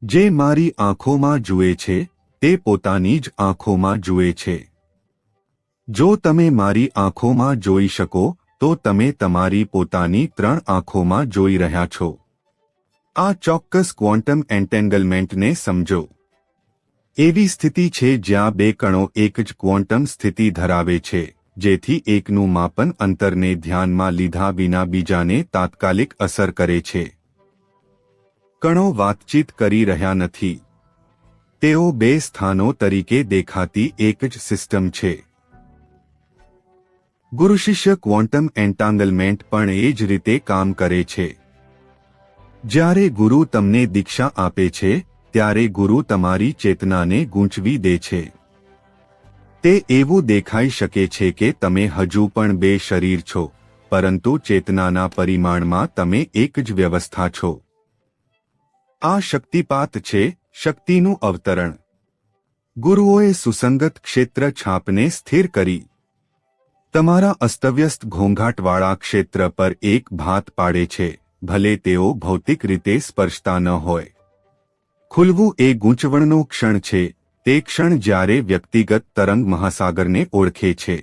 જે મારી આંખોમાં જુએ છે તે પોતાની જ આંખોમાં જુએ છે। જો તમે મારી આંખોમાં જોઈ શકો તો તમે તમારી પોતાની 3 આંખોમાં જોઈ રહ્યા છો। આ ચોક્કસ ક્વોન્ટમ એન્ટેંગલમેન્ટને સમજો। એવી સ્થિતિ છે જ્યાં 2 કણો એક જ ક્વોન્ટમ સ્થિતિ ધરાવે છે, જેથી એકનું માપન અંતરને ધ્યાનમાં લીધા વિના બીજાને તાત્કાલિક અસર કરે છે। કણો વાતચીત કરી રહ્યા નથી, તેઓ 2 સ્થાનો તરીકે દેખાતી એક જ સિસ્ટમ છે। ગુરુ-શિષ્ય ક્વોન્ટમ એન્ટાંગલમેન્ટ પણ એ જ રીતે કામ કરે છે। જ્યારે ગુરુ તમને દીક્ષા આપે છે ત્યારે ગુરુ તમારી ચેતનાને ગૂંચવી દે છે। તે એવું દેખાઈ શકે છે કે તમે હજુ પણ 2 શરીર છો, પરંતુ ચેતનાના પરિમાણમાં તમે એક જ વ્યવસ્થા છો। આ શક્તિપાત છે, શક્તિનું અવતરણ। ગુરુઓએ સુસંગત ક્ષેત્ર છાપને સ્થિર કરી। તમારા અસ્તવ્યસ્ત ઘોંઘાટવાળા ક્ષેત્ર પર એક ભાત પાડે છે, ભલે તેઓ ભૌતિક રીતે સ્પર્શતા ન હોય। ખુલવું એ ગૂંચવણનો ક્ષણ છે, તે ક્ષણ જ્યારે વ્યક્તિગત તરંગ મહાસાગરને ઓળખે છે।